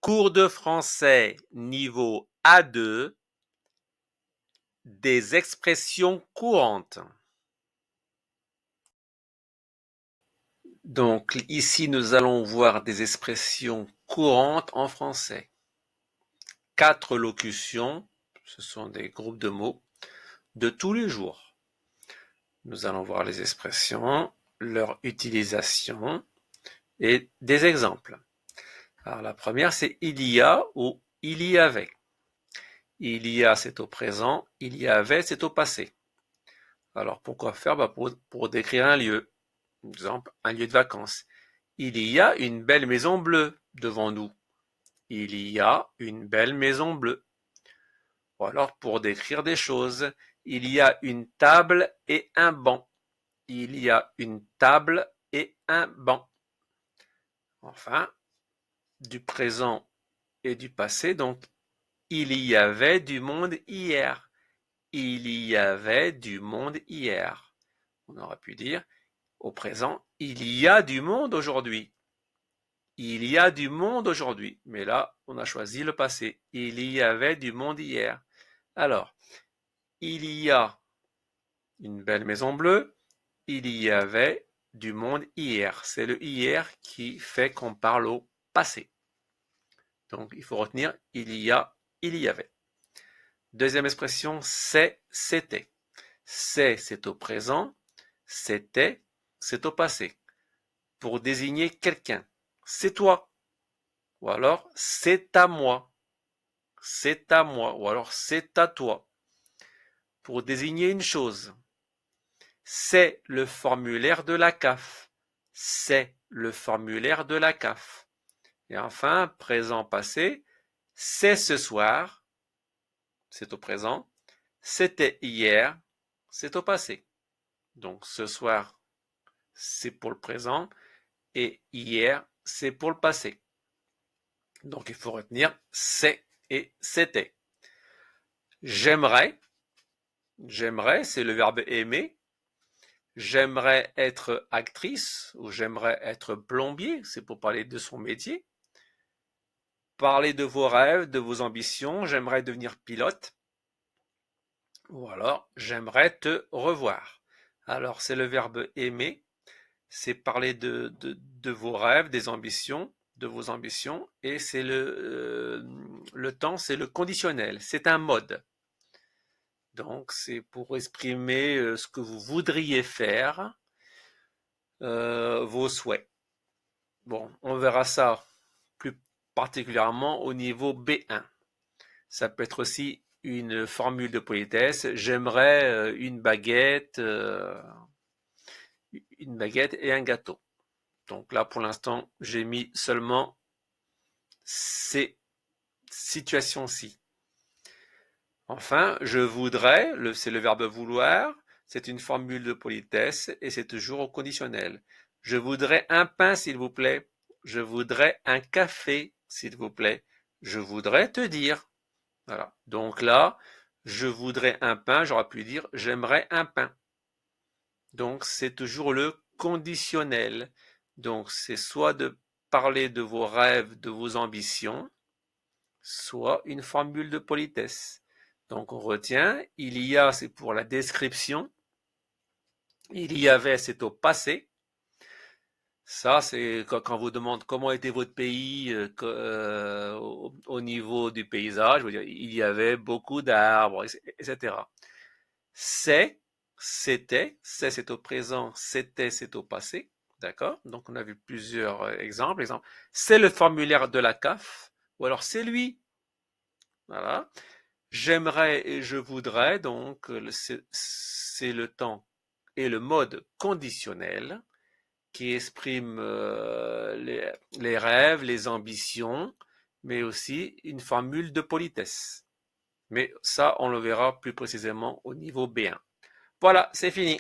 Cours de français niveau A2, des expressions courantes. Donc ici, nous allons voir des expressions courantes en français. 4 locutions, ce sont des groupes de mots de tous les jours. Nous allons voir les expressions, leur utilisation et des exemples. Alors la première, c'est il y a ou il y avait. Il y a, c'est au présent. Il y avait, c'est au passé. Alors pourquoi faire? Pour décrire un lieu. Par exemple, un lieu de vacances. Il y a une belle maison bleue devant nous. Il y a une belle maison bleue. Ou alors pour décrire des choses. Il y a une table et un banc. Il y a une table et un banc. Enfin, du présent et du passé, donc il y avait du monde hier. Il y avait du monde hier. On aurait pu dire au présent, il y a du monde aujourd'hui. Il y a du monde aujourd'hui. Mais là, on a choisi le passé. Il y avait du monde hier. Alors, il y a une belle maison bleue. Il y avait du monde hier. C'est le hier qui fait qu'on parle au passé. Donc, il faut retenir il y a, il y avait. Deuxième expression, c'est, c'était. C'est au présent. C'était, c'est au passé. Pour désigner quelqu'un. C'est toi. Ou alors, c'est à moi. C'est à moi. Ou alors, c'est à toi. Pour désigner une chose. C'est le formulaire de la CAF. C'est le formulaire de la CAF. Et enfin, présent passé, c'est ce soir, c'est au présent, c'était hier, c'est au passé. Donc ce soir, c'est pour le présent, et hier, c'est pour le passé. Donc il faut retenir c'est et c'était. J'aimerais, j'aimerais, c'est le verbe aimer. J'aimerais être actrice ou j'aimerais être plombier, c'est pour parler de son métier. Parler de vos rêves, de vos ambitions, j'aimerais devenir pilote. Ou alors, j'aimerais te revoir. Alors, c'est le verbe aimer, c'est parler de vos rêves, des ambitions, de vos ambitions, et c'est le temps, c'est le conditionnel, c'est un mode. Donc, c'est pour exprimer ce que vous voudriez faire, vos souhaits. Bon, on verra ça plus particulièrement au niveau B1. Ça peut être aussi une formule de politesse. J'aimerais une baguette et un gâteau. Donc là, pour l'instant, j'ai mis seulement ces situations-ci. Enfin, je voudrais, c'est le verbe vouloir, c'est une formule de politesse et c'est toujours au conditionnel. Je voudrais un pain, s'il vous plaît. Je voudrais un café, s'il vous plaît. Je voudrais te dire. Voilà. Donc là, je voudrais un pain, j'aurais pu dire j'aimerais un pain. Donc c'est toujours le conditionnel. Donc c'est soit de parler de vos rêves, de vos ambitions, soit une formule de politesse. Donc on retient, il y a, c'est pour la description, il y avait, c'est au passé. Ça, c'est quand on vous demande comment était votre pays au niveau du paysage, vous dire, il y avait beaucoup d'arbres, etc. C'est, c'était, c'est au présent, c'était, c'est au passé. D'accord? Donc, on a vu plusieurs exemples. Exemple, c'est le formulaire de la CAF, ou alors c'est lui. Voilà. J'aimerais et je voudrais, donc, c'est le temps et le mode conditionnel qui exprime les rêves, les ambitions, mais aussi une formule de politesse. Mais ça, on le verra plus précisément au niveau B1. Voilà, c'est fini.